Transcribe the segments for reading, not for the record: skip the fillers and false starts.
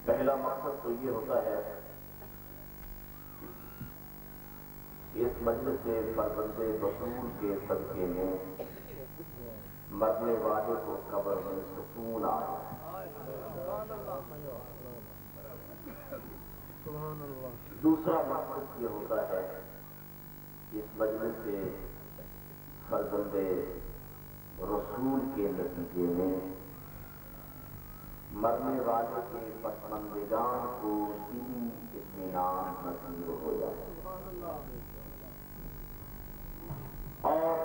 پہلا مقصد تو یہ ہوتا ہے اس مجلس سے فرزند رسول کے صدقے میں مرنے والے کو قبر میں سکون آئے. دوسرا مقصد یہ ہوتا ہے اس مجلس سے فرزند رسول کے نتیجے میں مرنے والے کے پسماندگان کو دینی اطمینان نصیب ہو جائے. اور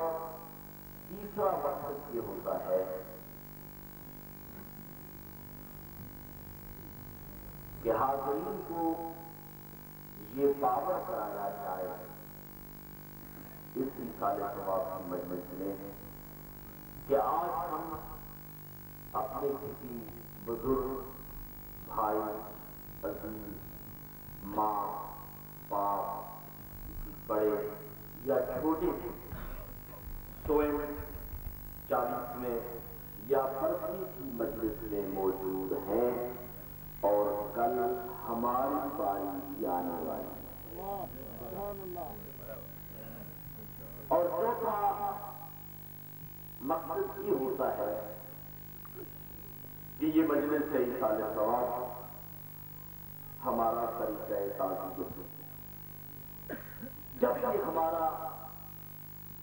تیسرا مقصد یہ ہوتا ہے کہ حاضرین کو یہ باور کرایا جائے اس سال ثواب کی مجلس میں کہ آج ہم اپنے کسی بزرگ بھائی عزیز ماں باپ بڑے یا چھوٹے سوئیں 40ویں یا 50ویں کی مجلس میں موجود ہیں اور کل ہماری باری آنے والی. اور چوتھا مقصد یہ ہوتا ہے کہ یہ مجلس سے ایصال ثواب ہمارا طریقہ تعزیت. جب یہ ہمارا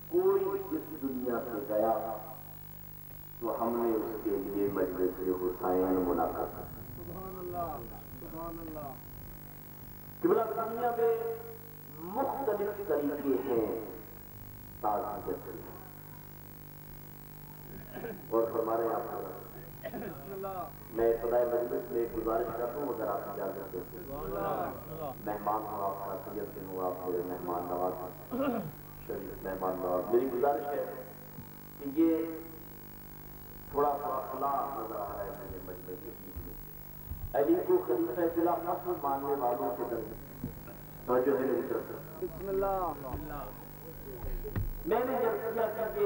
کوئی اس دنیا سے گیا تو ہم نے اس کے لیے مجلس حسین منعقد کیا. قبلہ دنیا میں مختلف طریقے ہیں تعزیت کے اور ہمارے یہاں میں ابتدائی مجلس میں ایک گزارش کرتا ہوں اگر آپ اجازت دیتے ہیں. مہمان ہوں آپ کا سید دن ہوں آپ میرے مہمان نواز شریف مہمان نواز. میری گزارش ہے کہ یہ تھوڑا سا خلا نظر آ رہا ہے میرے مجلس کے بیچ میں. علی کو خلیفہ بلا فصل ماننے والوں کے درمیان توجہ ہے میری طرف. بسم اللہ. میں نے جب کیا کہ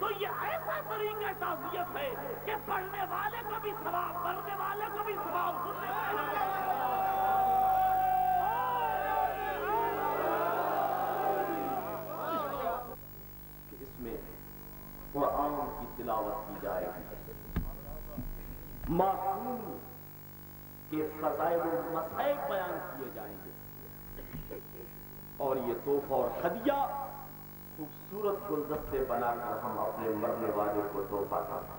تو یہ ایسا طریقہ تعزیت ہے کہ پڑھنے والے کو بھی ثواب، پڑھنے والے کو بھی ثواب، سننے والے کہ اس میں قرآن کی تلاوت کی جائے گی، معصوم کے فضائل و مصائب بیان کیے جائیں گے، اور یہ تحفہ اور ہدیہ خوبصورت گلدستے بنا کر ہم اپنے مرنے والے کو تحفہ کریں۔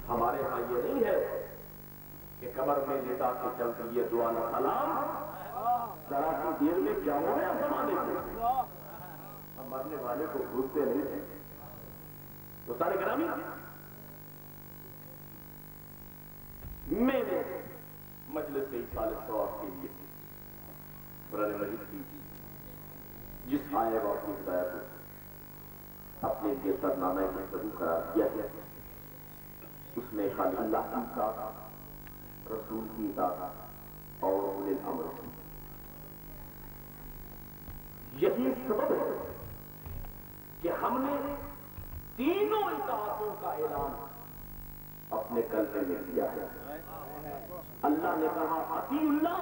ہمارے ہاں یہ نہیں ہے کہ قبر میں لٹا کے چل دیے دعا نہ سلام، ذرا سی دیر میں کیا ہو رہا ہے زمانے کو، ہم مرنے والے کو بھولتے نہیں ہیں۔ تو سارے گرامی، میں نے مجلس ایصال ثواب کے لیے قرآن مجید کی جس آئے واقعی ہدایت اپنے لیے سرنامہ گفتگو قرار دیا ہے، اس میں خالی اللہ کی اطاعت، رسول کی اطاعت اور اولي الامر، یہی سبب ہے کہ ہم نے تینوں اطاعتوں کا اعلان اپنے کلمے میں کیا ہے۔ اللہ نے کہا اطیعوا اللہ،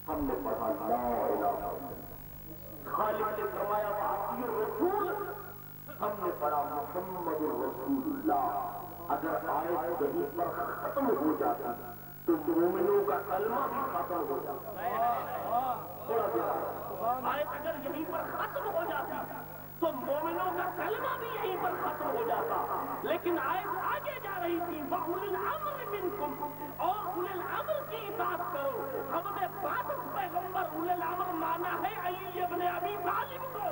ہم نے پڑھا لا الہ الا اللہ۔ خالق نے فرمایا واطیعوا الرسول، ہم نے پڑھا محمد الرسول اللہ۔ اگر آیت یہیں پر ختم ہو جاتی تو مومنوں کا کلمہ بھی ختم ہو جاتا۔ تھوڑا دیر آیت اگر یہیں پر ختم ہو جاتی تو مومنوں کا کلمہ بھی یہیں پر ختم ہو جاتا، لیکن آیت آگے جا رہی تھی وَأُولِي الْأَمْرِ مِنْكُمْ، اور اولي الامر کی اطاعت کرو۔ ہم نے باسط پیغمبر اولي الامر مانا ہے علی ابن ابی طالب کو۔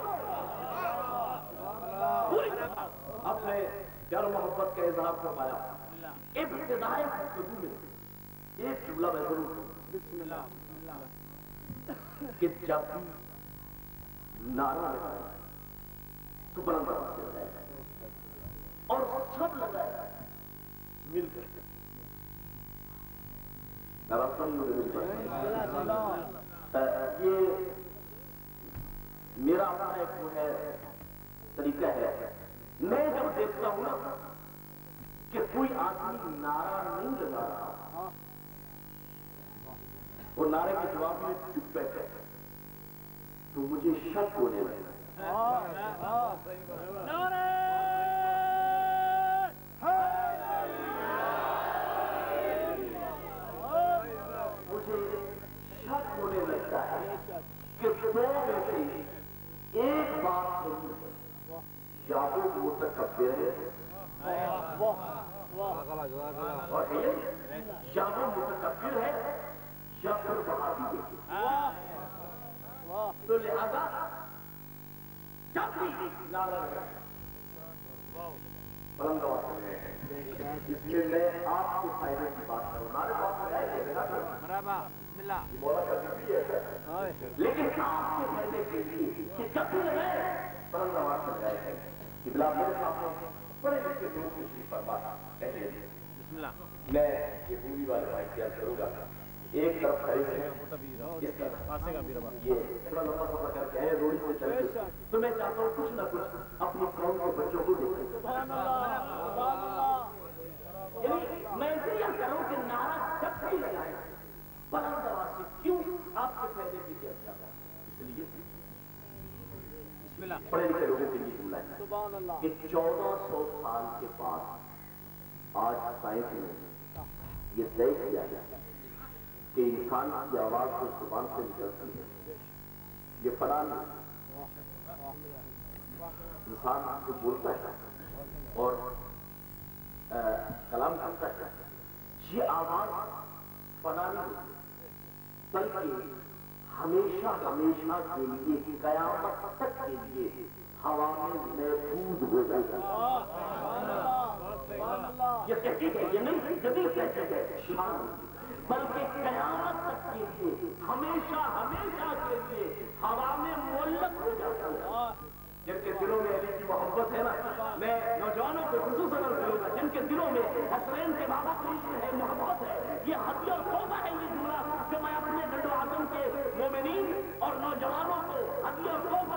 پوری اپنے پیار و محبت کا اظہار فرمایا۔ ابتدائی گفتگو میں ایک جملہ میں ضرور کروں، بسم اللہ، کہ جب بھی نعرہ لگایا تو بلند آواز سے لگایا اور سب لگایا مل کر کے۔ یہ میرا اپنا ایک وہ ہے طریقہ ہے، میں جب دیکھتا ہوں نا کہ کوئی آدمی نعرہ نہیں لگا رہا، وہ نعرے کے جواب میں چپ بیٹھے تو مجھے شک ہونے لگا۔ مجھے شک ہونے لگتا ہے کہ دو میں سے ایک بات ضرور ہے، یا وہ متکبر ہے اور یا وہ متکبر ہے یا پھر وہابی ہے۔ تو لہذا جب بھی نعرہ لگا بلند آواز سے، اس میں میں آپ کے فائدے کی بات کروں، نعرے بات لگائے یہ مولا کا بھی ہے، لیکن آپ کے فائدے کے لیے کہ جب بھی لگائے بلند آواز سے لگائے کہ بلا میرے سامنے بڑے لکھے لوگ تشریف فرما کہتے ہیں میں یہ بولی والے بھائی سے عرض کروں گا، ایک طرف کھڑے سے اس طرف یہ تھوڑا لمبا سفر کر کے آئے روڑی سے چل کے، تو میں چاہتا ہوں کچھ نہ کچھ اپنی قوم کے بچوں کو دیکھیں۔ یعنی میں اسے یہ کروں کہ نعرہ جب بھی لگائے بلند آواز سے، کیوں؟ آپ کے فائدے کی کیا کر رہا ہے، اس لیے پڑھے لکھے لوگوں کے لیے جملہ ہے کہ 1400 سال کے بعد آج سائنس میں یہ طے کیا گیا کہ انسان کی آواز جو زبان سے نکلتی ہے یہ فنا نہیں، انسان جو بولتا ہے اور کلام کرتا ہے یہ آواز فنا نہیں ہوتی، بلکہ ہمیشہ ہمیشہ کے لیے قیامت تک کے لیے ہوا میں محفوظ ہو جاتا ہے۔ یہ تحقیق ہے، یہ نہیں جدید تحقیق ہے، شان، بلکہ قیامت تک کے لیے ہمیشہ ہمیشہ کے لیے ہوا میں معلق ہو جاتا ہے۔ جن کے دلوں میں علی کی محبت ہے نا، میں نوجوانوں کو خصوصاً کروں گا جن کے دلوں میں حسنین کے بابا کی عشق ہے، محبت ہے، یہ ہدیہ اور تحفہ ہے، یہ جملہ جو میں اپنے جد و عزم کے مومنین اور نوجوانوں کو ہدیہ اور تحفہ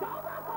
1400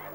1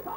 100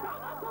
1400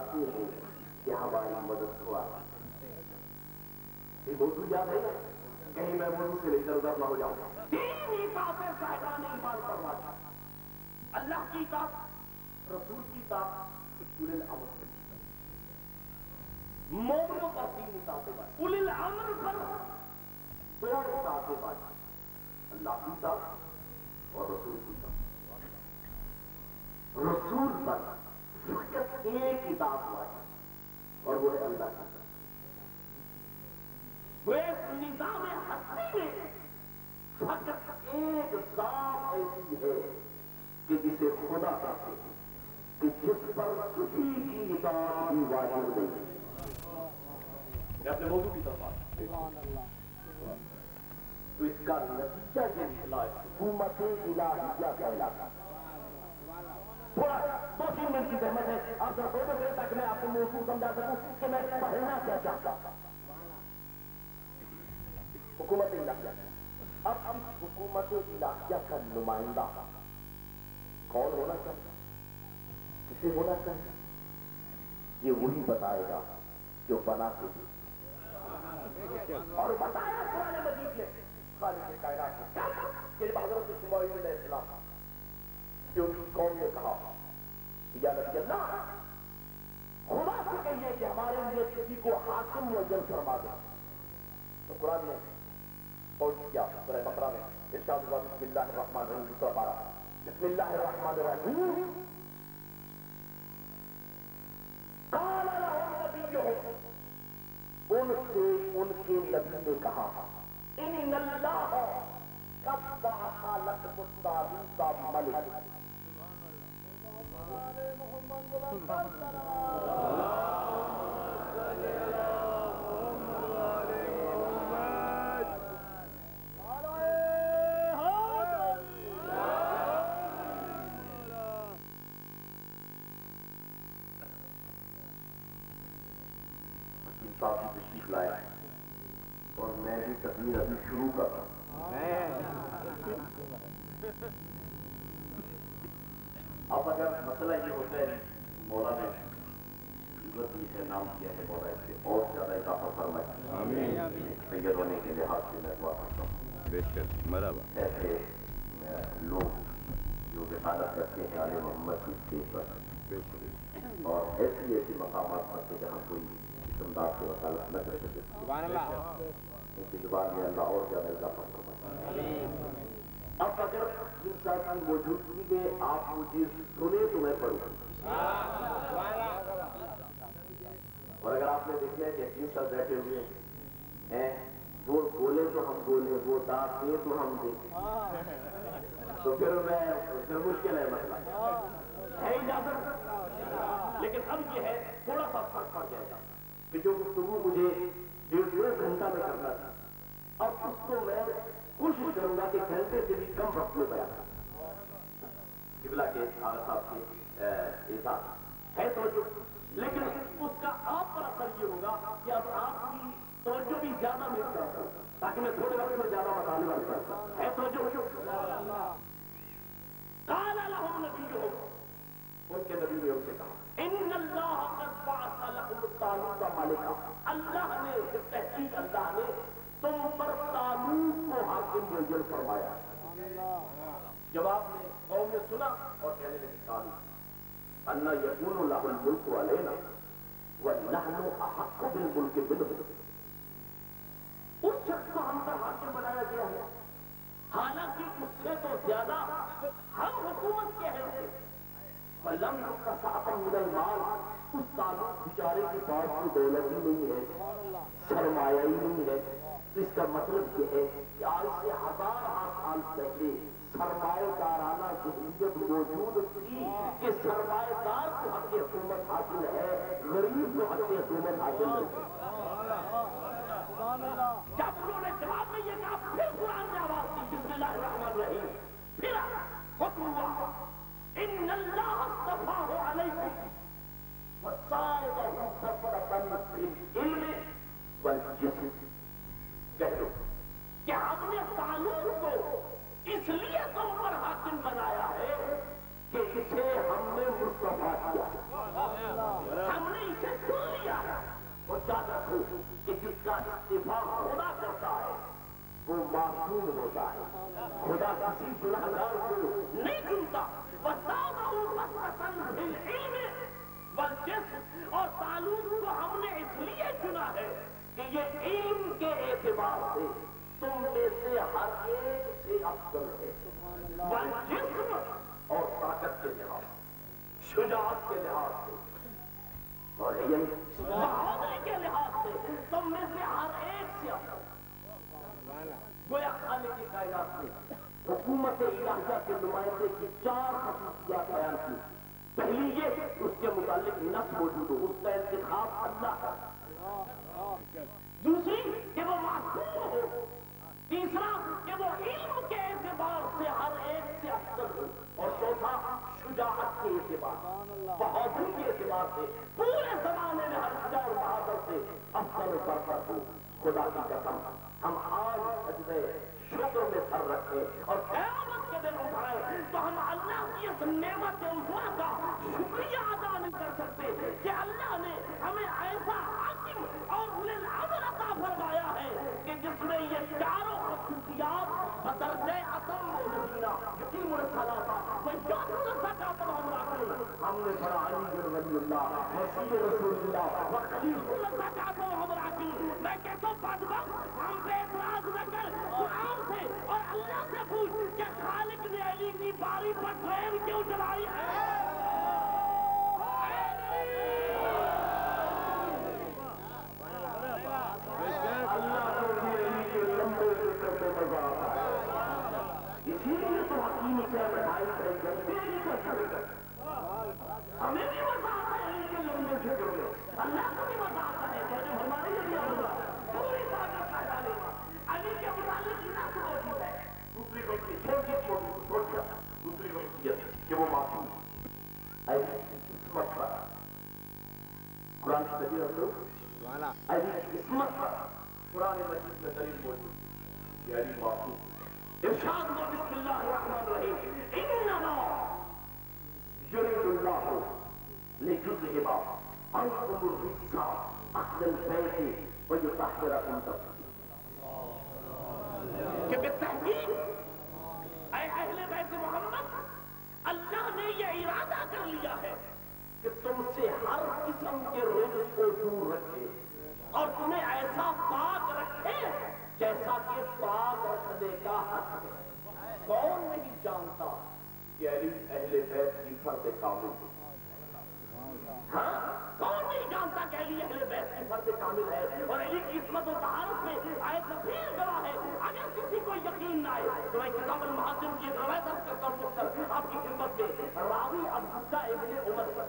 چاہتے ہیں کہ ہماری مدد کو آ یہ موضوع یاد ہے نا کہیں میں موضوع سے لے کر ادھر نہ ہو جاؤں. تین اطاعتیں صاحبان ایمان فرمایا. اللہ کی اطاعت, رسول کی اطاعت, اولي الامر کی اطاعت. مومنوں پر تین اطاعتیں باقی, اولي الامر پر دو اطاعتیں باقی, اللہ کی اطاعت اور رسول کی اطاعت. رسول پر فقط ایک اطاعت باقی اور وہ ہے اللہ کی اطاعت. وہ ایک نظام ہستی میں فقط ایک ذات ایسی ہے کہ جسے خدا کہتے ہیں کہ جس پر کسی کی اطاعت بھی واجب نہیں. میں اپنے موضوع کی طرف آتا تو اس کا نتیجہ یہ نکلا حکومت الہیہ کہلاتا. تھوڑا 2-3 منٹ کی زحمت ہے, آپ ذرا فوٹو کریں تاکہ میں آپ کو موضوع سمجھا سکوں کہ میں پڑھنا کیا چاہتا تھا. حکومت الہیہ. اب اس حکومت الہیہ کا نمائندہ کون ہونا چاہتا, کسے ہونا چاہتا, یہ وہی بتائے گا جو بنا کے دی اور بتایا قرآن مجید میں خالق کائنات کہ حضرت اسماعیل علیہ السلام کہ ان کی قوم نے کہا یا نبی اللہ خدا سے کہیے کہ ہمارے لیے کسی کو حاکم معین فرما دے. تو قرآن نے پہنچ کیا سورہ بقرہ میں ارشاد ہوا بسم اللہ الرحمن الرحیم. دوسرا پارہ بسم اللہ الرحمن الرحیم. قال لهم نبيهم, ان سے ان کے نبی نے کہا ان اللہ قد بعث لكم طالوت ملکا. صاحب تشریف لائے اور میں بھی تقریر ابھی شروع کر رہا ہوں. اب اگر مسئلہ یہ ہوتا ہے مولا نے عزت دی ہے, نام کیا ہے, مولا اس سے اور زیادہ اضافہ فرمائے. سید ہونے کے لحاظ سے میں دعا کرتا ہوں ایسے لوگ جو رسالت کرتے ہیں آل محمد کی اسٹیج پر اور ایسی ایسی مقامات پر جہاں کوئی انداز سے وکالت نہ کر سکے, ان کی زبان میں اللہ اور زیادہ اضافہ فرمائے. اب اگر ان صاحب کی موجودگی میں آپ مجھے سنے تو میں پڑھوں, اور اگر آپ نے دیکھا ہے کہ جن صاحب بیٹھے ہوئے ہیں وہ بولے تو ہم بولے, وہ دانت دے تو ہم دیں, تو پھر مشکل ہے مسئلہ ہے اجازت. لیکن اب یہ ہے تھوڑا سا فرق پڑ جائے گا کہ جو گفتگو مجھے 1.5 گھنٹہ میں کرنا تھا اب اس کو میں کوشش کروں گا کہ گھنٹے سے بھی کم وقت میں بیان کروں. قبلہ کے آغا صاحب کے احساس ہے توجہ, لیکن اس کا آپ پر اثر یہ ہوگا کہ اب آپ کی توجہ بھی زیادہ مل جاتا ہے تاکہ میں تھوڑے وقت میں زیادہ بتانے والا کرتا ہے توجہ. قال لهم نبيهم, ان کے نبی نے ان سے کہا ان اللہ قد بعث لكم طالوت ملکا, اللہ نے تحقیق اللہ نے تم پر طالوت کو حاکم معین فرمایا. جواب میں قوم نے سنا اور کہنے لگی طالوت انا یکون له الملک علینا ونحن احق بالملک منه, اس شخص کو ہم پر حاکم بنایا گیا ہے حالانکہ اس سے تو زیادہ ہم حکومت کے ہیں. فلم کا ساتھ من المال, اس طالوت بیچارے کے پاس کوئی دولت ہی نہیں ہے, سرمایہ ہی نہیں ہے. تو اس کا مطلب یہ ہے کہ آج سے 1000 سال پہلے سرمایہ دارانہ ذہنیت موجود تھی کہ سرمایہ دار کو حق حکومت حاصل ہے, غریب کو حق حکومت حاصل نہیں. جب انہوں نے جواب میں یہ کہا پھر قرآن نے آواز دی بسم اللہ الرحمن الرحیم, پھر حکم ہوا ان اللہ اصطفاہ علیکم وزادہ بسطۃ فی العلم والجسم. کہہ دو کہ ہم نے طالوت کو اس لیے تم پر حاکم بنایا ہے کہ اسے ہم نے مصطفیٰ کیا, ہم نے سے سن لیا ہے، وہ یاد رکھو کہ جس کا استعفا خدا کرتا ہے وہ معصوم ہوتا ہے، خدا کسی گنہگار کو نہیں چنتا۔ اور تعلق کو ہم نے اس لیے چنا ہے کہ یہ علم کے اعتبار سے تم میں سے ہر ایک سے افضل ہے، والجسم اور طاقت کے لحاظ، شجاعت کے لحاظ سے، اور بہادری کے لحاظ سے تم میں سے ہر ایک سے افضل۔ گویا خالق کی کائنات میں حکومت الہیہ کے نمائندے کی 4 خصوصیات بیان کی۔ پہلی یہ اس کے متعلق نص موجود ہو، اس کا انتخاب اللہ کا۔ دوسری کہ وہ معصوم ہو۔ تیسرا کہ وہ علم کے اعتبار سے ہر ایک سے افضل ہو، اور چوتھا شجاعت کے اعتبار، بہادری کے اعتبار سے پورے زمانے میں ہر شجاع اور بہادر سے افضل و برتر ہو۔ خدا کی قسم ہم آج سجدے شکر میں سر رکھیں اور قیامت کے دن اٹھائیں تو ہم اللہ کی اس نعمت عظمیٰ کا شکریہ ادا نہیں کر سکتے کہ اللہ نے ہمیں ایسا حاکم اور اولي الامر عطا فرمایا ہے کہ جس میں یہ چاروں خصوصیات بدرجہ اتم موجودین یقیم الصلاۃ ویؤتون الزکاۃ وهم راکعون۔ ہم نے پڑھا علی بن ولی اللہ وسیع رسول اللہ وخلیل الزکاۃ وهم راکعون۔ میں کہتا ہوں بدبخت ہم پہ اعتراض نہ کر، قرآن سے اور اللہ سے پوچھ کہ خالق نے علی کی باری پر ٹرین کیوں چلائی ہے؟ اللہ کو بھی علی کے لمبے ذکر پہ مزہ آتا ہے، اسی لیے تو حکیم سے 28 گھنٹے علی کا ذکر، ہمیں بھی مزہ آتا ہے علی کے لمبے ذکر میں، اللہ کو بھی مزہ آتا ہے کہ جب ہمارے لیے ہوگا پوری طاقت کا ڈالے گا۔ علی کے متعلق نص موجود ہے۔ دوسری بات دوسری بات کہ وہ معصوم علی کی عصمت پر قرآن کی دلیل رکھو، علی کی عصمت پر قرآن مجید میں دلیل موجود کہ علی معصوم۔ ارشاد ہوا بسم اللہ الرحمن الرحیم انما یرید اللہ لیذہب عنکم الرجس اہل البیت ویطہرکم تطہیرا، کہ بالتحقیق اے اہل بیت محمد اللہ نے یہ ارادہ کر لیا ہے کہ تم سے ہر قسم کے رجس کو دور رکھے اور تمہیں ایسا پاک رکھے جیسا کہ پاک رکھنے کا حق ہے۔ کون نہیں جانتا کہ علی اہل بیت کی فرد کامل ہے؟ ہاں کون نہیں جانتا کہ علی اہل بیت کی فرد کامل ہے اور علی کی عصمت و طہارت میں آیت کثیر گواہ ہے۔ اگر کسی کو یقین نہ آئے تو میں کتاب المحاسن کی ایک روایت عرض کرتا ہوں مختصر آپ کی خدمت میں۔ راوی عبداللہ ابن عمر پر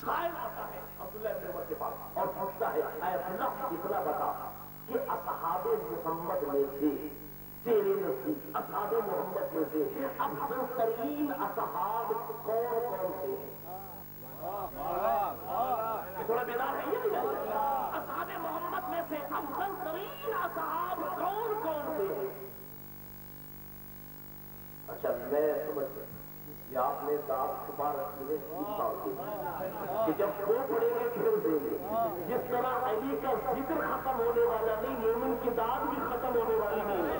سائل آتا ہے عبداللہ ابن عمر کے پاس اور پوچھتا ہے اے عبداللہ اتنا بتا کہ اصحاب محمد میں سے تیرے نزدیک اصحاب محمد میں سے افضل ترین اصحاب کون کون سے ہیں؟ تھوڑا بیدار ہے یہ اصحاب محمد میں سے افضل ترین اصحاب کون کون سے ہیں؟ اچھا میں سمجھ گیا کہ آپ نے داد چھپا رکھی ہے اس سال کے کہ جب وہ پڑیں گے پھر دیں گے۔ جس طرح علی کا ذکر ختم ہونے والا نہیں مومن کی داد بھی ختم ہونے والی نہیں ہے۔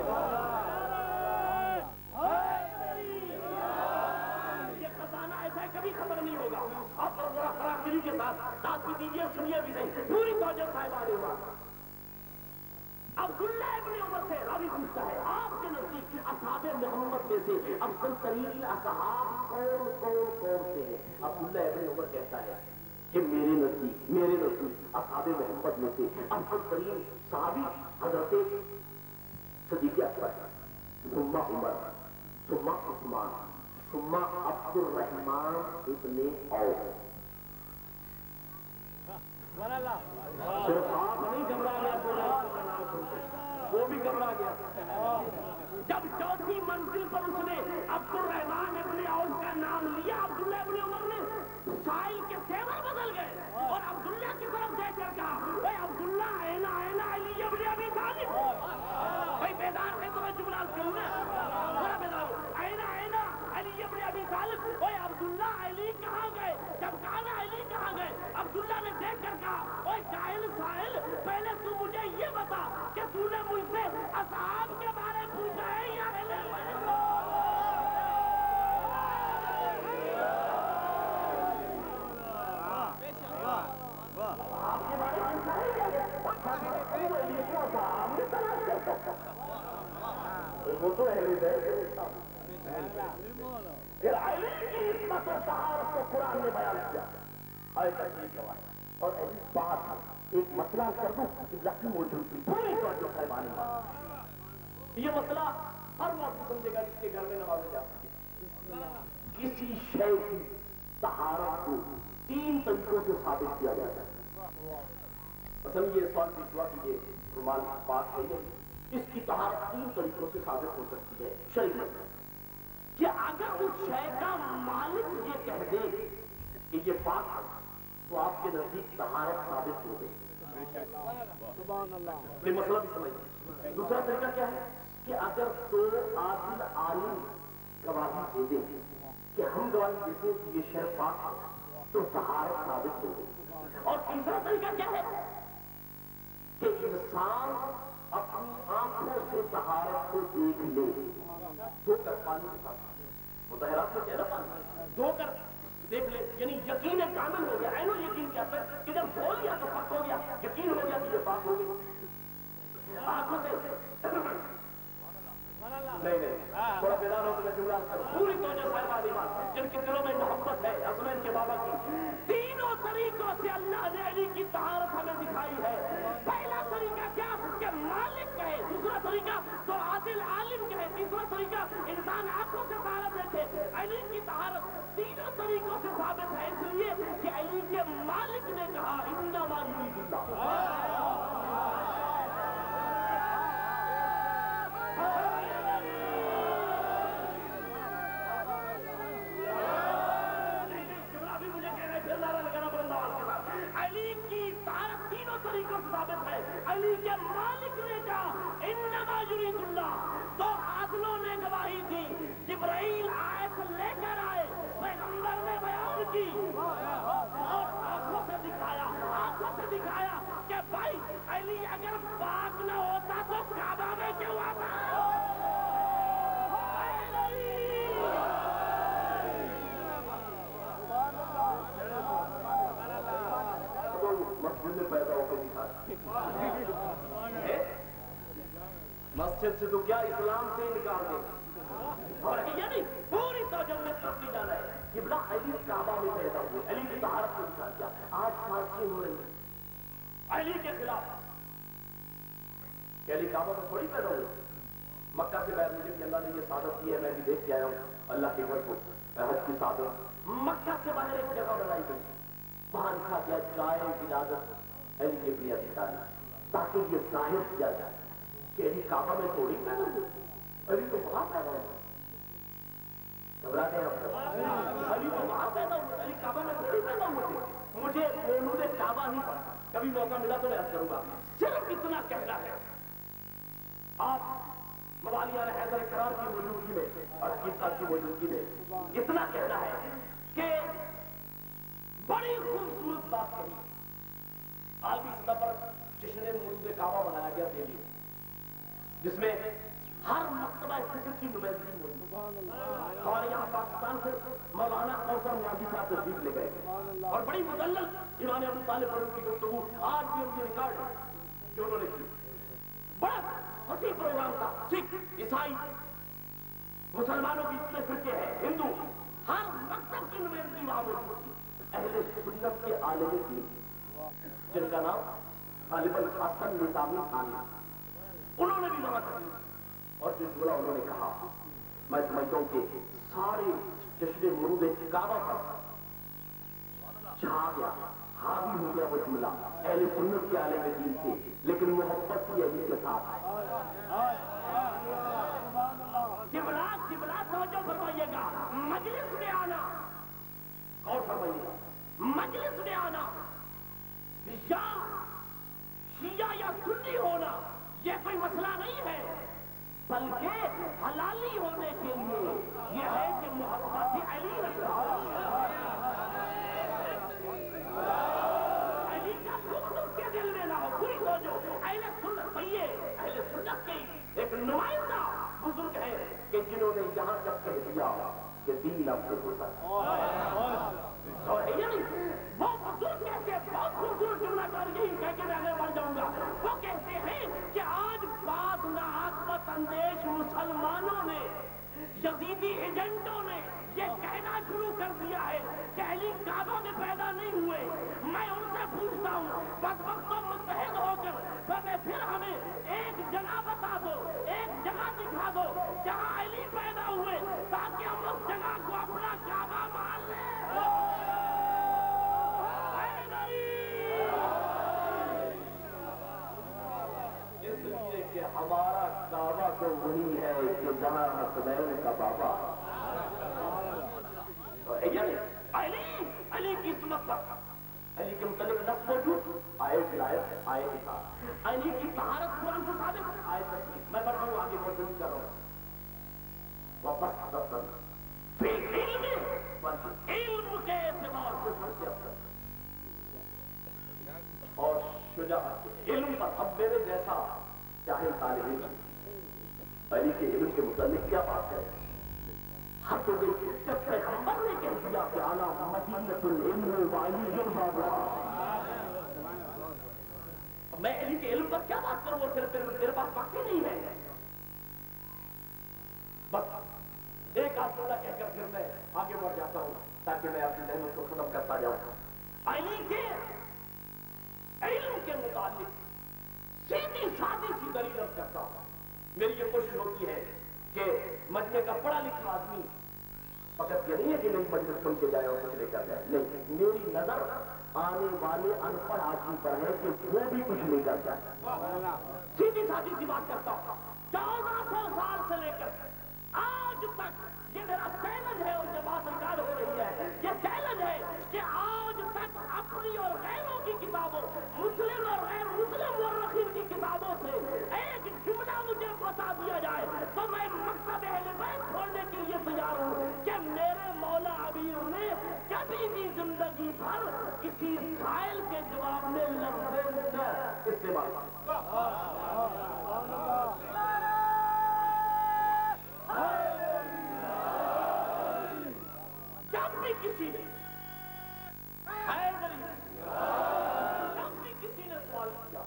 یہ خزانہ ایسا ہے کبھی ختم نہیں ہوگا۔ آپ ذرا فراخری کے ساتھ داد بھی دیجیے سنیے بھی نہیں پوری توجہ صاحبان عمر۔ عبداللہ ابن عمر سے راوی پوچھتا ہے آپ کے نزدیک اصحاب محمد میں سے افضل ترین اصحاب کون کون کون سے ہیں؟ عبداللہ ابن عمر کہتا ہے کہ میرے نزدیک اصحاب محمد میں سے افضل ترین صحابی حضرت صدیق اکبر ثم عمر ثم عثمان ثم عبد الرحمن ابن عوف۔ صرف آپ نہیں گھبرا گیا وہ بھی گھبرا گیا۔ جب چوتھی منزل پر اس نے عبد الرحمن ابن عوف کا نام لیا عبداللہ ابن عمر نے سائل کے تیور بدل گئے اور عبداللہ کی طرف دیکھ کر کہا اے عبداللہ اینا علی ابن ابی طالب۔ بھائی بیدار ہے تو میں جملہ کروں نا بڑا بیدار ہوں۔ اینا علی ابن ابی طالب۔ اے عبداللہ علی کہاں گئے؟ جب کہا نا علی کہاں گئے اب دیکھ کر کہا اوے جاہل سائل پہلے تو مجھے یہ بتا کہ تو نے مجھ سے اصحاب کے بارے پوچھا ہے یا اہل بیت؟ آپ کے بارے میں پوچھا ہے وہ تو اہل بیت پھر علی کی عصمت و طہارت کو قرآن نے بیان کیا اور ایسی بات ایک مسئلہ کر دوں کہ لکھی موجود تھی پوری توجہ صاحبانی یہ مسئلہ ہر وقت سمجھے گا جس کے گھر میں نماز جاتی ہے کسی شے کی طہارت کو 3 طریقوں سے ثابت کیا جاتا ہے مثلا یہ سوال پیش ہوا کہ یہ رومال پاک ہے اس کی طہارت 3 طریقوں سے ثابت ہو سکتی ہے شرعی مسئلہ کہ اگر اس شے کا مالک یہ کہہ دے کہ یہ پاک ہے تو آپ کے نزدیک طہارت ثابت ہو گئی سبحان اللہ یہ مسئلہ بھی سمجھیں دوسرا طریقہ کیا ہے کہ اگر 2 عادل عالم گواہی دے دیں کہ ہم گواہی دیتے ہیں کہ یہ شے پاک ہے تو طہارت ثابت ہو گئی اور تیسرا طریقہ کیا ہے کہ انسان اپنی آنکھوں سے طہارت کو دیکھ لے دھو کر پانی کے ساتھ مطہرات سے کہنا پانی دھو کر دیکھ لے یعنی یقین کامل ہو گیا عین یقین کہتا ہے کہ جب دھو لیا تو پک ہو گیا یقین ہو گیا کہ یہ پاک ہو گئی آنکھوں سے نہیں تھوڑا بیدار ہو تو میں جملہ کروں پوری توجہ صاحبانی بات جن کے دلوں میں محبت ہے عظمت کے بابا کی تینوں طریقوں سے اللہ نے علی کی طہارت ہمیں دکھائی ہے پہلا طریقہ کیا کہ مالک کہے دوسرا طریقہ تو عادل عالم کہے تیسرا طریقہ انسان آنکھوں سے طہارت دیکھے علی کی طہارت تینوں طریقوں سے ثابت ہے اس لیے کہ علی کے مالک نے کہا انما یرید اللہ طریقوں سے ثابت ہے علی کے مالک نے کہا انما یرید اللہ تو عادلوں نے گواہی دی جبرائیل آیت لے کر آئے پیغمبر نے بیان کی اور آنکھوں سے دکھایا کہ بھائی علی اگر پاک نہ ہوتا تو کعبہ میں کیوں آتا مسجد میں پیدا ہو کے دکھا مسجد سے تو کیا اسلام سے نکال دے اور یعنی پوری توجہ میں ترقی جانا ہے قبلہ علی کعبہ میں پیدا ہوئے علی کی طہارت کو دکھا دیا آج سازشیں ہو رہی ہیں علی کے خلاف کہ علی کعبہ میں تھوڑی پیدا ہوئی مکہ سے باہر مجھے کہ اللہ نے یہ سعادت کی ہے میں بھی دیکھ کے آیا ہوں اللہ کے گھر کو حج کی سعادت مکہ سے باہر ایک جگہ بنائی گئی وہاں لکھا گیا جائے ولادت علی کے لیے ابھی تاکہ یہ ظاہر کیا جائے کہ علی کعبہ میں تھوڑی پیدا ہوئی علی تو وہاں پیدا ہوا گھبرا گئے علی تو وہاں پیدا ہوا علی کعبہ میں تھوڑی پیدا ہوئی مجھے مولود کعبہ نہیں پڑھا کبھی موقع ملا تو میں عرض کروں گا صرف اتنا کہنا ہے آپ موالیہ حیدر کرار کی موجودگی میں اور حکیم صاحب کی موجودگی میں اتنا کہنا ہے کہ بڑی خوبصورت بات کہی عالمی سطح پر جشن مولود کعبہ بنایا گیا دہلی جس میں ہر مکتبہ فکر کی نمائندگی موجود ہمارے یہاں پاکستان سے مولانا کوثر نیازی صاحب تشریف لے گئے اور بڑی مدلل امام ابو طالب پر ان کی گفتگو آج بھی ان کی ریکارڈ جو انہوں نے کی بڑا وسیع پروگرام تھا سکھ عیسائی مسلمانوں کی اتنے فرقے ہیں ہندو ہر مکتب کی نمائندگی وہاں موجود تھی اہل سنت کے عالم دین جن کا نام غالباً حسن نظامی خانی انہوں نے بھی وہاں تقریر اور جو جملہ انہوں نے کہا میں سمجھتا ہوں کہ سارے جشن مولود کعبہ پر چھا گیا حاوی ہو گیا وہ جملہ اہل سنت کے عالم دین سے لیکن محبت کی علی کے ساتھ قبلہ توجہ فرمائیے گا مجلس میں آنا اور فرمائیے گا مجلس میں آنا یا شیعہ یا سنی ہونا یہ کوئی مسئلہ نہیں ہے بلکہ حلالی ہونے کے لیے یہ ہے کہ محبت علی رکھا سلطنت کی ایک نمائندہ بزرگ ہے کہ جنہوں نے یہاں تک کہہ دیا کہ دین اب سے گزر اور یعنی وہ بزرگ کہتے ہیں بہت خوبصورت جملہ کر یہی کہہ کے میں آگے بڑھ جاؤں گا. وہ کہتے ہیں کہ آج بعض ناعاقبت اندیش مسلمانوں نے یزیدی ایجنٹوں نے یہ کہنا شروع کر دیا ہے کہ علی کعبہ میں پیدا نہیں ہوئے. میں ان سے پوچھتا ہوں بدبختوں متحد ہو کر پھر ہمیں ایک جگہ بتا دو, ایک جگہ دکھا دو جہاں علی پیدا ہوئے تاکہ ہم اس جگہ کو اپنا کعبہ مان لیں. اس لیے کہ ہمارا کعبہ تو وہی ہے کہ جہاں حسنین کا بابا علی کی اسمت پر علی کے متعلق نص موجود آئے ولایت آئے کتاب علی کی طہارت قرآن سے ثابت آئے تصدیق. میں بڑھ رہا ہوں آگے موجود کر رہا ہوں. علم کے اعتبار سے سب سے افضل اور شجاعت علم پر اب میرے جیسا چاہے طالب علم علی کے علم کے متعلق کیا بات ہے. حد ہو گئی جب پیغمبر نے کہہ دیا کہ اعلیٰ مدینۃ العلم وعلی البابا. میں علی کے علم پر کیا بات کروں اور تیرے پاس وقت ہی نہیں ہے. بس ایک آدھ جملہ کہہ کر پھر میں آگے بڑھ جاتا ہوں تاکہ میں اپنی محنت کو ختم کرتا جاؤں. علی کے علم کے متعلق سیدھی سادی سی دلیل عرض کرتا ہوں. میری یہ کوشش ہوتی ہے کہ مجمع کا پڑھا لکھا آدمی فقط یہ نہیں ہے کہ میری مجلس سن کے جائے اور کچھ لے کر جائے, نہیں, میری نظر آنے والے ان پڑھ آدمی پر ہے کہ وہ بھی کچھ لے کر جائے. سیدھی سادی سی بات کرتا ہوں. 1400 سال سے لے کر آج تک یہ میرا چیلنج ہے اور یہ بات ریکارڈ ہو رہی ہے. یہ چیلنج ہے کہ آج تک اپنی اور غیروں کی کتابوں, مسلم اور غیر مسلم مورخین کی کتابوں سے ایک جملہ مجھے بتا دیا جائے تو میں مکتب اہل بیت چھوڑنے کے لیے تیار ہوں کہ میرے مولا امیر نے کبھی بھی زندگی بھر کسی سائل کے جواب میں لفظ نہ استعمال جب بھی کسی نے جب بھی کسی نے سوال کیا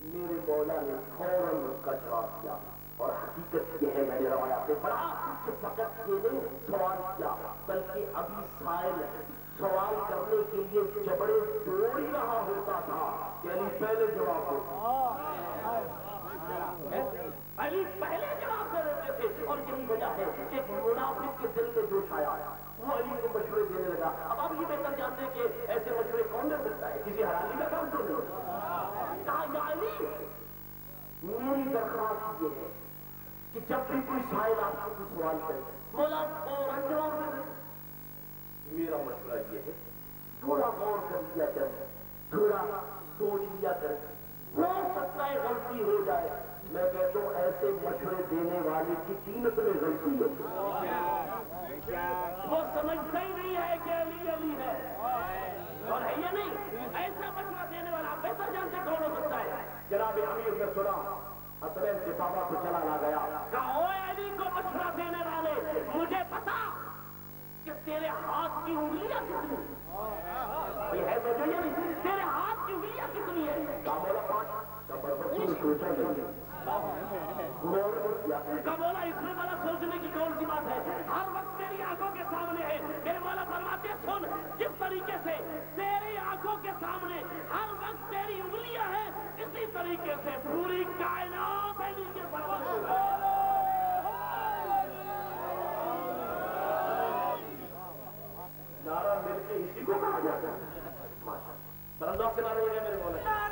میرے مولا نے فوراً اس کا جواب دیا. اور حقیقت یہ ہے میں نے روایات سے پڑھا کہ فقط یہ نہیں سوال کیا بلکہ ابھی سائل سوال کرنے کے لیے جبڑے توڑ ہی رہا ہوتا تھا کہ علی پہلے جواب ہوتا. علی پہلے جواب دے دیتے تھے اور یہی وجہ ہے کہ منافق کے دل میں جوش آیا وہ علی کو مشورے دینے لگا. اب آپ یہ بہتر جانتے ہیں کہ ایسے مشورے کون دے سکتا ہے, کسی حرامی کا کام تو نہیں. کہا یا علی میری درخواست یہ ہے کہ جب بھی کوئی سائل آپ کو کچھ سوال کرے مولا فوراً جواب دے. میرا مشورہ یہ ہے تھوڑا غور کر لیا کرے, تھوڑا سوچ لیا کرے, ہو سکتا ہے غلطی ہو جائے. میں کہتا ہوں ایسے مشورے دینے والے کی قیمت میں غلطی ہے. وہ سمجھتا ہی نہیں ہے کہ علی علی ہے اور ہے یا نہیں. ایسا مشورہ دینے والا آپ بہتر جانتے کون ہو سکتا ہے. جناب امیر نے سنا حسنین کے بابا کو چلا لا گیا, کہا اوے علی کو مشورہ دینے والے مجھے پتا کہ تیرے ہاتھ کی انگلیاں کتنی یہ ہے تو نہیں, تیرے ہاتھ کی انگلیاں کتنی ہے. کہا مولا 5. سوچا نہیں کا مولا اس میں بڑا سوچنے کی کون سی بات ہے. ہر وقت میری آنکھوں کے سامنے ہے. میرے مولا فرماتے سن جس طریقے سے تیری آنکھوں کے سامنے ہر وقت تیری انگلیاں ہیں اسی طریقے سے پوری کائنات علی کے سامنے. نعرہ مل کے اسی کو کہا جاتا ہے. ماشاءاللہ سے نعرہ ہے میرے مولا.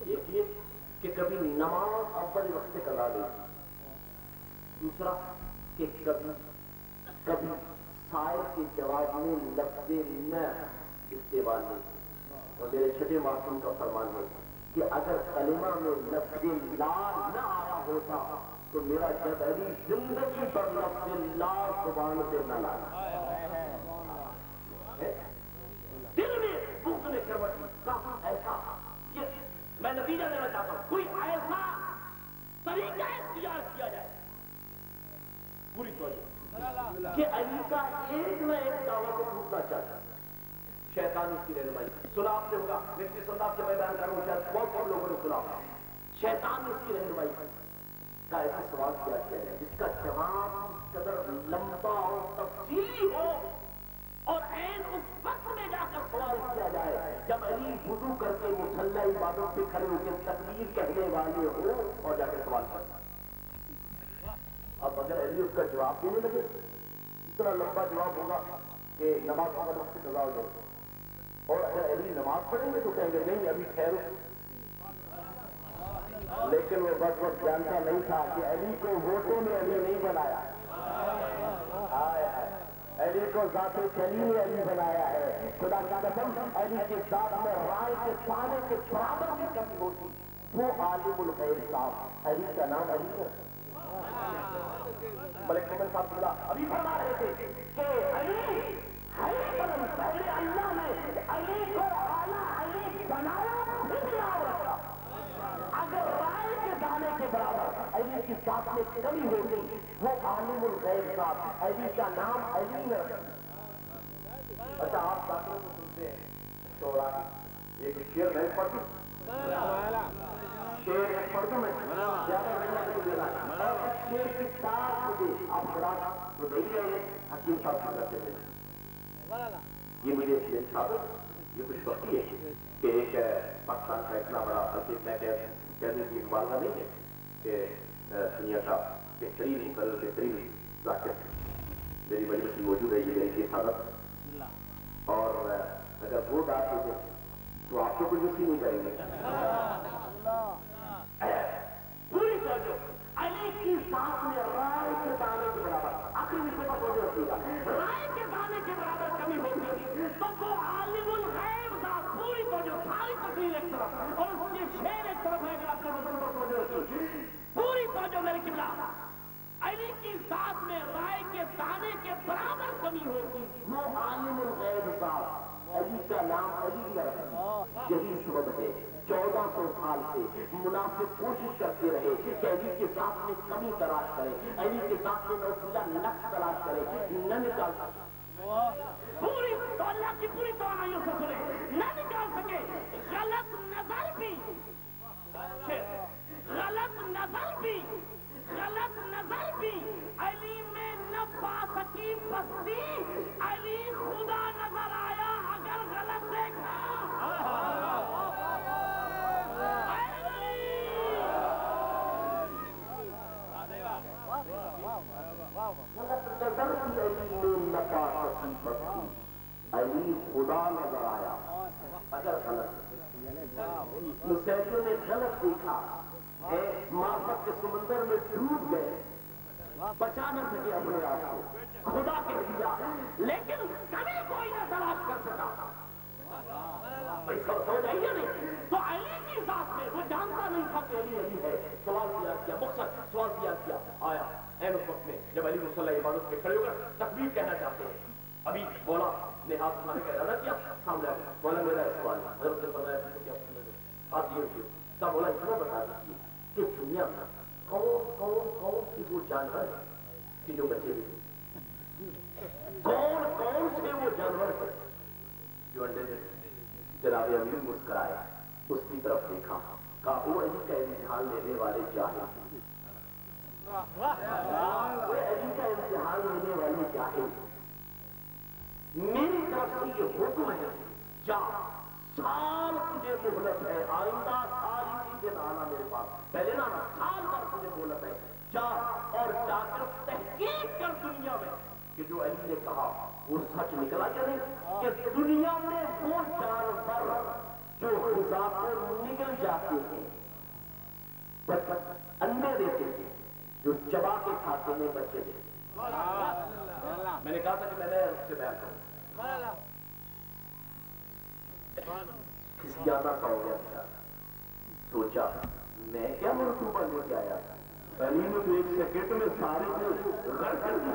دیکھیے کہ کبھی نماز اول وقت سے کرا دے, دوسرا کہ کبھی سائل کے جواب میں لفظ نہ استعمال نہیں. اور میرے چھٹے معصوم کا فرمان ہے کہ اگر کلمہ میں لفظ لا نہ آیا ہوتا تو میرا جب علی زندگی پر لفظ لا زبان سے نہ لانا دل میں بغض نے کروٹ لی. کہا ایسا یہ میں نتیجہ دینا چاہتا ہوں, کوئی ایسا طریقہ اختیار کیا جائے پوری توجہ کہ علی کا ایک نہ ایک دعویٰ کو ٹوٹنا چاہتا ہے. شیطان اس کی رہنمائی سنا آپ نے ہوگا, مفتی صداق سے میں بیان کر رہا ہوں, شاید بہت کم لوگوں نے سنا. شیطان اس کی رہنمائی کا ایسا سوال کیا جائے جس کا جواب قدر لمبا اور تفصیلی ہو, اور عین اس وقت میں جا کر سوال کیا جائے جب علی وضو کر کے مصلی عبادت پہ کھڑے ہو کے تکبیر کہنے والے ہو اور جا کے سوال کرتا. اب اگر علی اس کا جواب دینے لگے, اتنا لمبا جواب ہوگا کہ نماز کا وقت قضا ہو جائے, اور اگر علی نماز پڑھیں گے تو کہیں گے نہیں ابھی ٹھہرو. لیکن وہ بس وقت جانتا نہیں تھا کہ علی کو ووٹوں میں علی نہیں بنایا, علی کو ذات کلیم علی بنایا ہے. خدا کی قسم علی کے ساتھ میں رائے کے سانے کے برابر بھی کمی ہوتی. وہ عالم الغیب صاحب, علی کا نام علی ہے. ملک محمد صاحب بولا ابھی فرما رہے تھے کہ علی پہلے اللہ نے علی کو اعلیٰ علی بنایا پھر نام رکھا. اگر رائے کے دانے کے برابر علی کی ذات میں کمی ہو گئی, وہ عالم الغیب صاحب علی کا نام علی نے رکھا. اچھا آپ داخلوں کو سنتے ہیں شعرا, ایک شعر میں پڑھ دوں, شعر ایک پڑھ دوں میں زیادہ محنت دے رہا ہے. شعر کی تار مجھے آپ خدا تو دیکھ رہے ہیں حکیم صاحب کی کرتے ہیں. یہ مجھے شعر صاحب یہ خوش بختی ہے کہ ایک پاکستان کا اتنا بڑا میں کہنے کی مبالغہ نہیں ہے کہ دنیا کا بہترین بہترین ذاکر میری مجلس میں موجود ہے. یہ میری حفاظت, اور اگر وہ بات ہو جائے تو آپ کو کچھ نہیں کریں گے. پوری توجہ علی کی ذات میں رائے کے دانے کے برابر آخری مصرے پر توجہ رکھیے گا, رائے کے دانے کے برابر کمی ہوگی تو وہ عالم الغیب ذات. پوری توجہ ساری تقریر ایک طرف اور اس کے شعر ایک طرف ہے. اگر آپ کے مصرے پر توجہ رکھیے پوری توجہ میرے قبلہ, علی کی ذات میں رائے کے دانے کے برابر کمی ہوگی وہ عالم الغیب ذات. علی کا نام علی نے رکھا. یہی سبب ہے 1400 سال سے منافق کوشش کرتے رہے کہ علی کے ساتھ میں کمی تلاش کرے, علی کے ساتھ میں نقص تلاش کرے, نہ نکال سکے. پوری تو اللہ کی پوری توانائیوں سے سنے, نہ نکال سکے. غلط نظر بھی علی میں نہ پا سکی بستی. علی خدا نظر آیا اگر غلط دیکھا. علی خدا نظر آیا اگر غلط. مسیحیوں نے غلط دیکھا, معرفت کے سمندر میں ڈوب گئے, بچا نہ سکے اپنے آپ کو, خدا کہہ دیا, لیکن کبھی کوئی نہ تلاش کر سکا. سو جائیے نہیں تو علی کی ذات میں وہ جانتا نہیں تھا کہ علی علی ہے. سوال کیا مقصد سوال کیا آیا این اس وقت میں جب علی مصلی عبادت پہ کھڑے ہو کر تکبیر کہنا چاہتے ہیں. ابھی مولا نے ہاتھ اٹھانے کا ارادہ کیا, سامنے آ گیا مولا میرا سوال ہے. حضرت نے فرمایا آپ یہ کیوں مولا اتنا بتا دیجیے کہ دنیا میں کون سی وہ جانور ہے کہ جو بچے ہیں, کون سے وہ جانور ہے جو انڈے دیتے. جناب امیر مسکرائے, اس کی طرف دیکھا, کہا وہ علی کا امتحان لینے والے جاہل, وہ علی کا امتحان لینے والے جاہل. میری طرف سے یہ حکم ہے, جا سال تجھے مہلت ہے, آئندہ سال اسی دن آنا میرے پاس, پہلے نہ آنا, سال پر تجھے مہلت ہے. جا اور جا کر تحقیق کر دنیا میں کہ جو علی نے کہا وہ سچ نکلا یا نہیں, کہ دنیا میں وہ جانور جو خدا کو نگل جاتے ہیں, انڈے دیتے ہیں, جو چبا کے کھاتے ہیں بچے دیتے. میں نے کہا تھا کہ میں نے اس سے بیان کروں. کسی آدھا سا ہو گیا, سوچا میں کیا منصوبہ لے کے آیا, علی نے تو ایک سیکنڈ میں سارے کو غرق کر دیا.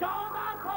1400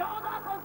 1400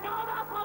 1400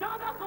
1400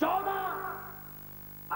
14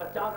50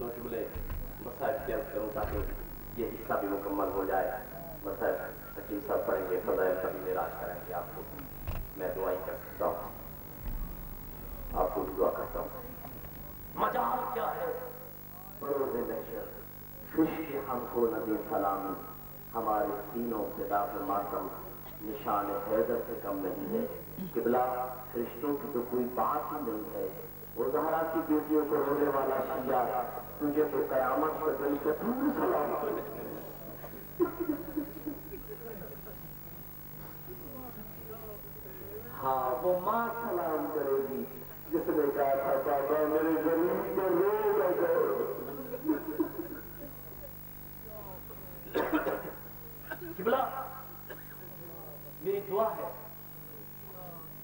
دو جملے مسائل کی عرض کروں تاکہ یہ حصہ بھی مکمل ہو جائے. مسائل حکیم صاحب پڑھیں گے, فضائل کا بھی معراج کریں گے آپ کو. میں دعائی کر سکتا ہوں, آپ کو بھی دعا کرتا ہوں. مجال کیا ہے بروز محشر, خشک ہم کو نبی سلامی, ہمارے سینوں سے داغ ماتم نشان حیدر سے کم نہیں ہے. قبلہ فرشتوں کی تو کوئی بات ہی نہیں ہے. وہ زہرا کی بیٹیوں کو رونے والا شیعہ, تجھے تو قیامت پر دل کے پھول سلام. ہاں وہ ماں سلام کرے گی جس نے کہا تھا بابا میرے غریب کو رو نہ کرو. قبلہ میری دعا ہے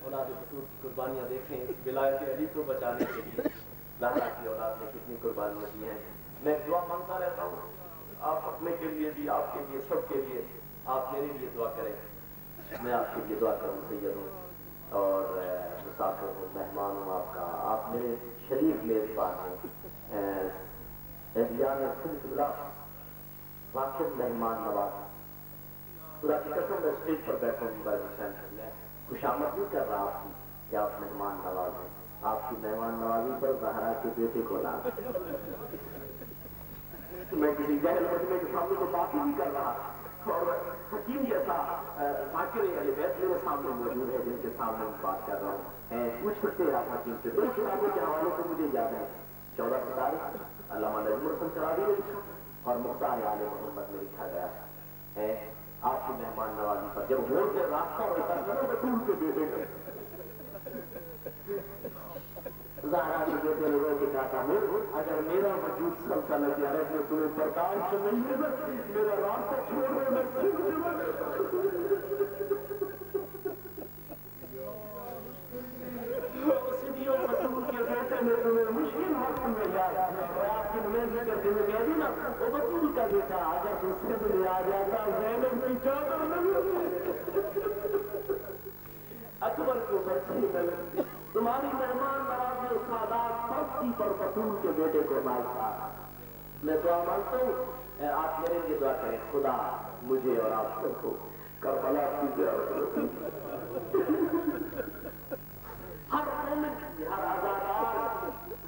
اولاد بطور کی قربانیاں دیکھیں اس ولایت علی کو بچانے کے لیے. زہرا کی اولاد نے کتنی قربانیاں دی ہیں. میں دعا مانگتا رہتا ہوں, آپ اپنے کے لیے بھی, آپ کے لیے, سب کے لیے. آپ میرے لیے دعا کریں, میں آپ کے لیے دعا کروں. سید ہوں اور مسافر ہوں, مہمان ہوں آپ کا. آپ میرے شریف میزبان ہیں. اہلیہ نے خود قبلہ واقف مہمان نواز. خدا کی قسم میں اسٹیج پر بیٹھا ہوں موبائل سینٹر میں, خوشامد نہیں کر رہا آپ کی کہ آپ مہمان نواز ہیں. آپ کی مہمان نوازی پر زہرا کے بیٹے کو لا. میں کسی جہل مجمع کے سامنے تو بات ہی نہیں کر رہا, اور حکیم جیسا ذاکر اہل بیت میرے سامنے موجود ہے جن کے سامنے میں بات کر رہا ہوں. پوچھ سکتے ہیں آپ حکیم سے. دو کتابوں کے حوالوں کو مجھے یاد ہے, 14 ستارے علامہ نجم الحسن چرابی نے لکھا اور مختار آل محمد میں لکھا گیا ہے. آپ کی مہمان نوازی پر جب ووٹ سے راستہ ہوتا ہے نا بطول کے بیٹے کا, زہرا کے بیٹے نے رو کے کہا تھا اگر میرا وجود سلطنت عرب میں تمہیں برداشت نہیں ہے میرا راستہ چھوڑ دے. میں سیدھیوں بطول کے بیٹے نے تمہیں مشکل وقت میں یاد اور آپ کی محنت کرتے ہوئے کہہ دی نا وہ بطول کا بیٹا اگر دوسرے دن آ جاتا زینب کی چادر اکبر کو بچی ملتی. تمہاری مہمان نوازی سادات پرستی پر بطول کے بیٹے کو مال تھا. میں دعا مانگتا ہوں آپ میرے لیے دعا کریں, خدا مجھے اور آپ سب کو کربلا کی زیارت ہر مومن کی, ہر آزادار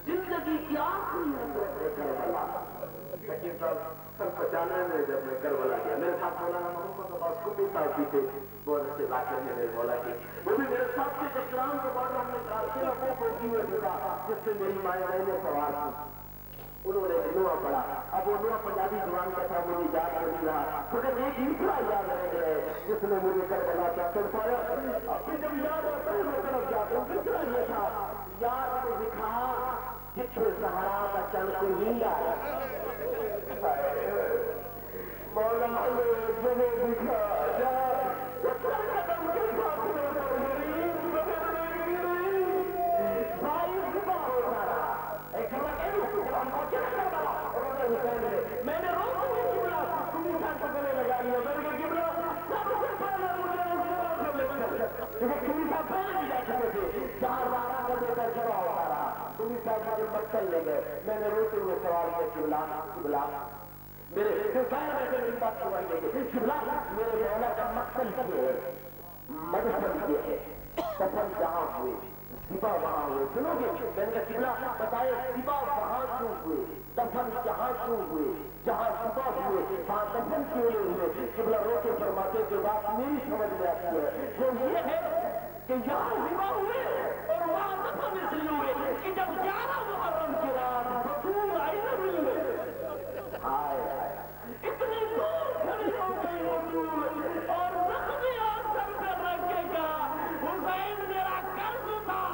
زندگی کی آخری حسرت ہے کربلا. حکیم صاحب 95 میں جب میں کربلا گیا, میرے ساتھ مولانا محمد عباس کو بھی صاحب بھی تھے, بہت اچھے ذاکر ہیں میرے مولا کے. وہ بھی میرے ساتھ تھے جب قرآن کے بعد ہم نے کہا وہ پوچھی ہوئے جھکا جس سے میری مائیں نے سوال کی. انہوں نے نوح پڑھا. اب وہ نوح پنجابی زبان کا تھا, مجھے یاد نہیں رہا, مگر ایک دوسرا یاد رہ گئے جس نے مجھے کربلا کا تڑپایا. اب جب یاد آتا ہے میں طرف جاتا ہوں, دوسرا یہ تھا یاد کو دکھا جس میں سہارا کا چل کو ہینگا مولا نے دکھا جا میں نے گلے لگا لیا. مقصد لے گئے. میں نے روتے ہوئے سوال کیا میرے مولا کا مقصد یہ ہے, مقصد یہ ہے سفر جہاں ہوئے سبا وہاں ہوئے. سنو گے میں نے قبلہ بتائے سبا وہاں کیوں ہوئے, دفن جہاں کیوں ہوئے, جہاں سبا ہوئے وہاں دفن کیوں نہیں ہوئے. قبلہ روتے فرماتے جو بات میری سمجھ میں آتی ہے وہ یہ ہے کہ یہاں سبا ہوئے اور وہاں دفن اس لیے ہوئے کہ جب 11 محرم کی رات بطول آئی نہ ملے, اتنی دور کھڑی ہو گئی بطول اور زخمی آسر کر رکھے گا حسین میرا قرض تھا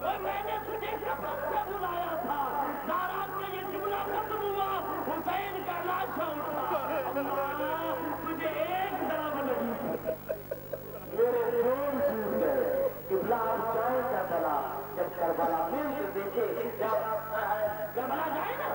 اور میں نے تجھے کفن سے بلایا تھا. زہرا کا یہ جملہ ختم ہوا, حسین کا لاشا اٹھا. اللہ تجھے ایک ضرب لگی, میرے جون ٹوٹ گئے. قبلہ آپ جائیں کربلا, جب کربلا مل کے دیکھے جب کربلا جائے نا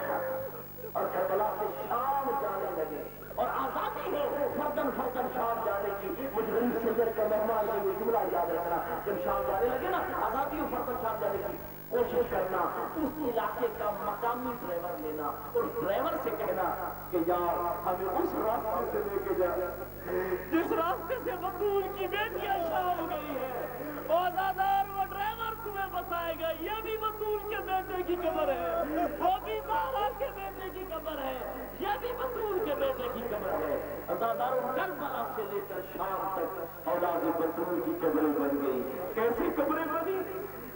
اور کربلا سے شام جانے لگے اور آزادی ہو فردن فردن شام جانے کی. مجھ غریب سید کا مہمان ہے, یہ جملہ یاد رکھنا, جب شام جانے لگے نا آزادی ہو فردن شام جانے کی. کوشش کرنا اس علاقے کا مقامی ڈرائیور لینا اور ڈرائیور سے کہنا کہ یار ہمیں اس راستے سے لے کے جا جس راستے سے بطول کی بیٹیاں شام گئی ہے، عزادار وہ ڈرائیور تمہیں بتائے گا یہ بھی بطول کے بیٹے کی قبر ہے، وہ بھی بارہ کے بیٹے کی قبر ہے، یہ بھی بطول کے بیٹے کی قبر ہے۔ عزادار کربلا سے لے کر شام تک اولاد بطول کی قبریں بن گئی۔ کیسی قبریں بنی؟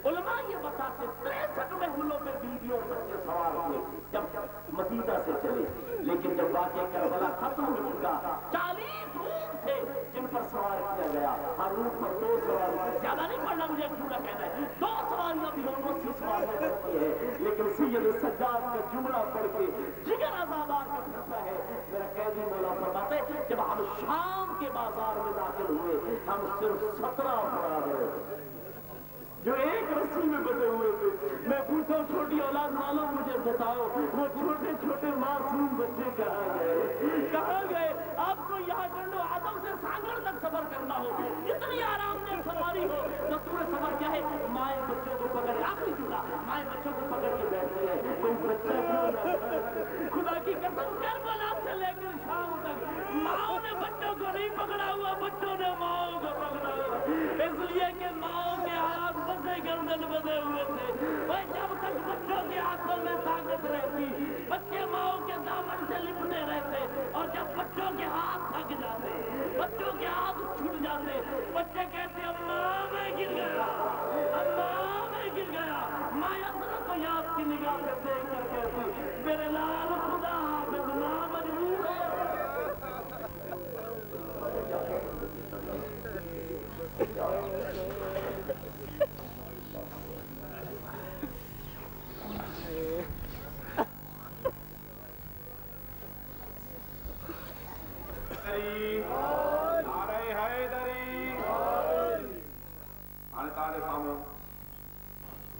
علماء یہ بتاتے 63 محلوں پہ بیویوں اور بچے سوار ہوئے جب مدینہ سے چلے، لیکن جب واقعہ کربلا ختم ہو چکا 40 اونٹ تھے جن پر سوار کیا گیا، ہر اونٹ پر 2 سواری، زیادہ نہیں پڑھنا مجھے ایک جملہ کہنا ہے، 2 سواریاں بھی ہوں 80 سواریاں بنتی ہے، لیکن سید سجاد کا جملہ پڑھ کے جگر عزادار کا پھرتا ہے۔ میرا قیدی مولا فرماتے جب ہم شام کے بازار میں داخل ہوئے ہم صرف 17 افراد رہے جو ایک رسی میں بندے ہوئے تھے۔ میں پوچھا چھوٹی اولاد والوں مجھے بتاؤ وہ چھوٹے چھوٹے معصوم بچے کہاں گئے؟ کہاں گئے؟ آپ کو یہاں ڈنڈو آدم سے سانگڑ تک سفر کرنا ہو، اتنی آرام دہ سواری ہو، دستور سفر کیا ہے؟ مائیں بچوں کو پکڑ، آخری جملہ، مائیں بچوں کو پکڑ کے بیٹھتی ہے، کوئی بچہ کیوں نہ؟ خدا کی قسم کربلا سے لے کر شام تک ماؤں نے بچوں کو نہیں پکڑا ہوا، بچوں نے ماؤں کو پکڑا ہوا، اس لیے کہ ماؤں کے ہاتھ گردن بدے ہوئے تھے۔ وہ جب تک بچوں کے ہاتھوں میں طاقت رہتی بچے ماؤں کے دامن سے لپٹے رہتے، اور جب بچوں کے ہاتھ تھک جاتے، بچوں کے ہاتھ چھوٹ جاتے، بچے کہتے اماں میں گر گیا، اماں میں گر گیا، ماں حضرت کو یاد کی نگاہ سے دیکھ کر کہتی میرے لال خدا حافظ ماں مجبور ہے۔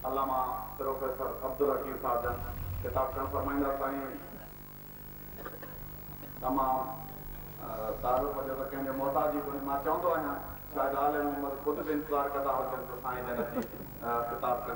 علامہ پروفیسر عبدالحکیم صاحب جان کتاب کن فرمائندہ سائیں تمام تعارف جو رکھیں جو محتاجی کو ماں چاہندو آیا شاید عالم محمد خود بھی انتظار کرتا ہو کہ سائیں جن کی کتاب کن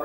2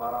12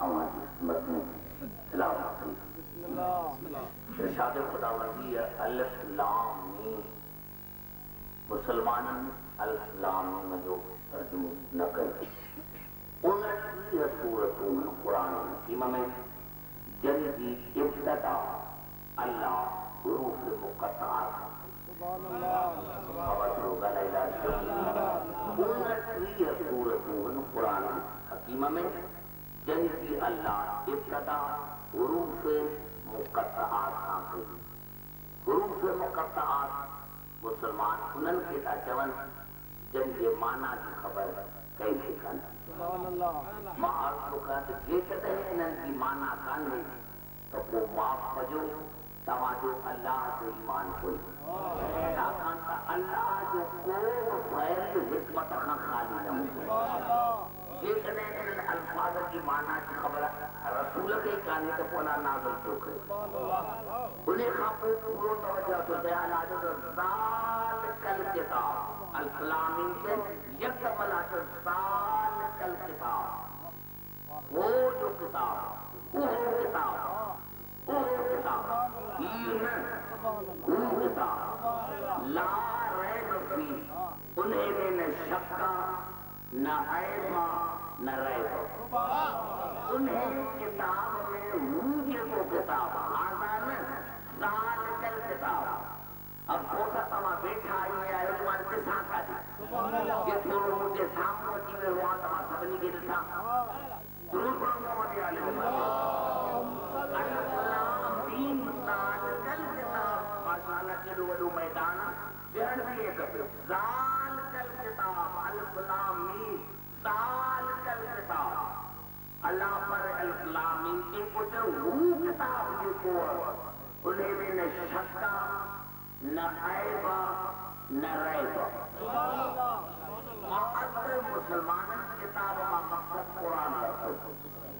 ہماری خدمت میں تلاوت کی ارشاد خداوندی ہے الف لام میم مسلمان الف لام میم جو ترجمہ نہ کرے 29 سورتوں میں قرآن حکیم میں جن کی ابتدا اللہ حروف مقطعات قرآن حکیم میں جن کی اللہ ابتدا حروف مقطعات حروف مقطعات مسلمان انن کے تا چون جن کے معنی کی خبر کیسے کن معاذ لکھات جیکتے ہیں انن کی معنی کن ہے تو وہ معاف بجو تماجو اللہ جو ایمان کوئی تاکان تا اللہ جو کو فیل حکمت خان خالی نہ ہو جیکنے ان الفاظ کی معنی کی خبر رسول کے کانے تو پولا نازل چوکے انہیں خاپو پورو توجہ تو بیان آجو ذال کل کتاب الفلامین سے یک دفل آجو ذال کل کتاب وہ جو کتاب وہ کتاب وہ کتاب وہ کتاب لا ریب فی انہیں میں نہ شکا نہ عیبا نہ ریبا انہیں کتاب میں مجھے کو کتاب آزان ذال کل کتاب اب کوسا تمہا بیٹھا آئی ہے ایمان کساں کا دی یہ تھوڑو مجھے سامنے کی میں ہوا تمہا سبنی کے دساں درود پڑھوں گا مدی علیہ السلام دین ذال کل کتاب ماشاءاللہ کے لولو میدانا ذہن بھی ایک ذال کل کتاب الفلام میم ذال کل کتاب اللہ پر الفلام میم کی کچھ وہ کتاب جو کو انہیں میں نہ شکا نہ عیبا نہ ریبا معذر مسلمان کتاب کا مقصد قرآن رکھو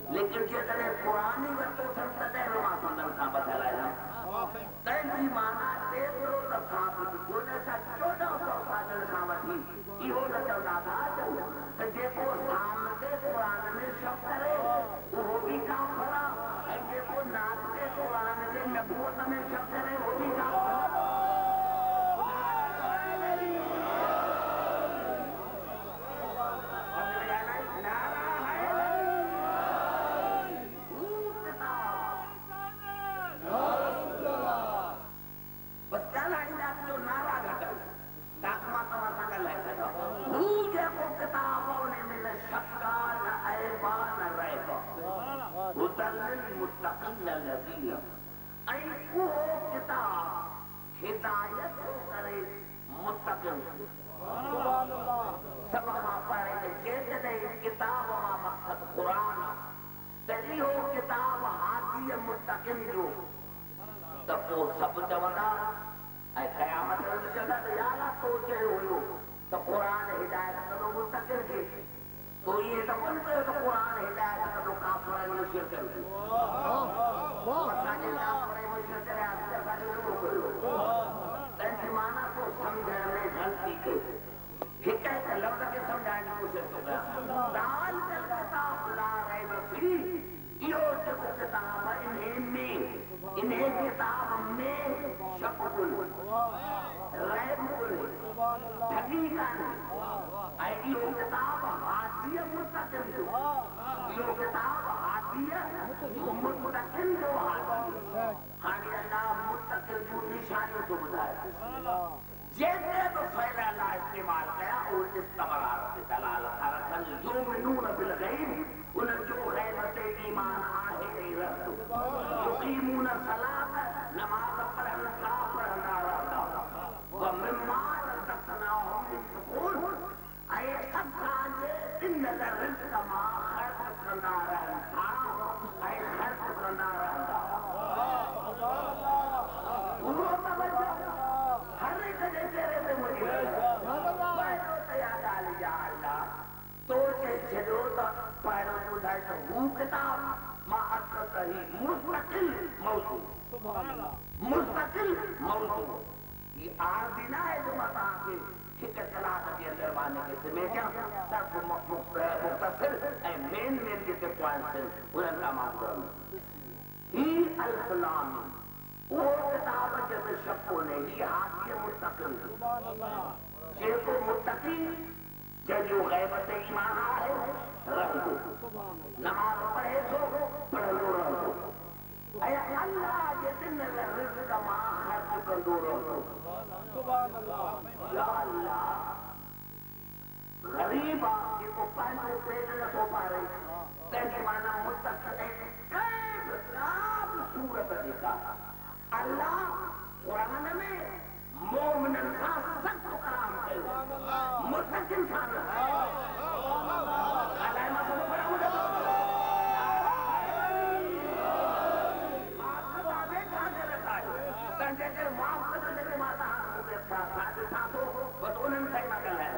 لیکن جتنے قرآنی وقتوں سنتے ہیں وہاں سندر کا بتلا ہے تیجی مانا دیکھ رو تصابت گونے سا 1400 سال خامتی یہ تو چلتا تھا جو جے کو سامنے قرآن میں شب کرے وہ بھی کام بھرا جے کو ناچتے قرآن میں نبوت میں شب کرے وہ بھی کام بھرا المتقین الذین ای کو کتاب ہدایت کرے متقین سبحان اللہ سب ہاں پڑھے کہ جیسے کتاب ہاں مقصد قرآن تری ہو کتاب ہاتھی متقین جو تب وہ سب چوڑا اے قیامت رضا چلتا تو یالا سوچے ہوئے تو قرآن ہدایت کرو متقین کے تو یہ تو بنتے ہیں تو قرآن ہدایت کرو کافرین مشیر کرو مساجد کافرین مشیر کرے آدھر بھائی وہ کرو تینسی معنی کو سمجھنے غلطی کے حکایت لفظ کے سمجھانے کی کوشش تو گیا دال کل کتاب لا ریب فی یہ جو کتاب انہیں کتاب میں شک کل ریب کل حقیقان یہ کتاب حادیہ متقن جو یہ کتاب حادیہ متقن جو حادیہ حالی اللہ متقن جو نشانی تو بتائے جیسے تو فعل اللہ استعمال کیا اور استمرار سے دلالت رکھن یؤمنون بالغیب انہیں جو غیبت ایمان آہے رسو یقیمون الصلاۃ نماز پڑھن صاف رہنا رہتا ومما رزقناہم ينفقون اے سب کانجے ان الرزق ما خرچ کرنا رہتا اے خرچ کرنا رہتا وہ توجہ ہر ایک جگہ پہ مجھے پیروں تیار ڈالی جا اللہ تو چلو تو پیروں کو ڈال تو وہ کتاب ما اثر ہی مستقل موضوع مستقل موضوع یہ آردینہ ہے جو بتا کے ٹھیک طلاق کے اندر مانے کے سمیٹا صرف مختصر اے مین کے پوائنٹ سے انہوں کا معذرم ہی الفلام وہ کتاب جب شکو نے ہی حاکی متقل جے کو متقی جو غیبت ایمان آئے رہ دو نماز پڑھے تو پڑھ لو رہ دو اے اللہ جتن رزق ما خرچ کر دو رہ دو یا اللہ غریب آپ کو پانچ روپے نہ سو پا رہے تیجی مانا متقی کیب کاب صورت دیکھا اللہ قرآن میں مومن انسان سخت کلام ہے متقی انسان ہے اللہ مسئلہ بڑا مجھے آپ کا بابے کہاں سے رکھا ہے سنجھے کے معاف کرنے کے ماتا ہاتھ کو دیکھتا ساتھ ساتھوں بس انہیں سینا کر ہے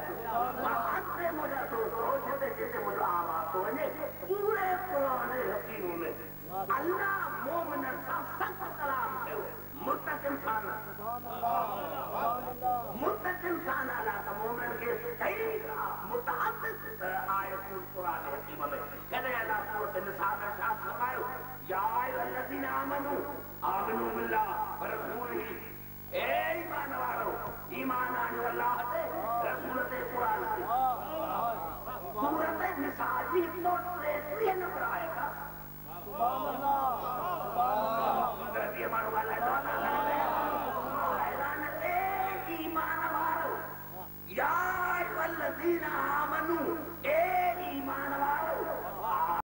آپ سے مجھے سوچتے جیسے مجھے آواز ہوئے پورے قرآن حکیموں میں اللہ مومن انسان سخت کلام ہے متقی انسان متقی انسان اللہ کا مومن کے کئی متعدد آیت قرآن حکیم میں کہنے اللہ صورت نساء میں شاہد فرمائے یا ایھا الذین آمنوا باللہ ورسولہ اے ایمان والو ایمان آنے اللہ سے رسولت قرآن سے صورت نساء جی پورٹریٹ نمبر آئے گا سبحان اللہ حضرت ایمان والا ایمان والو یا ایھا الذین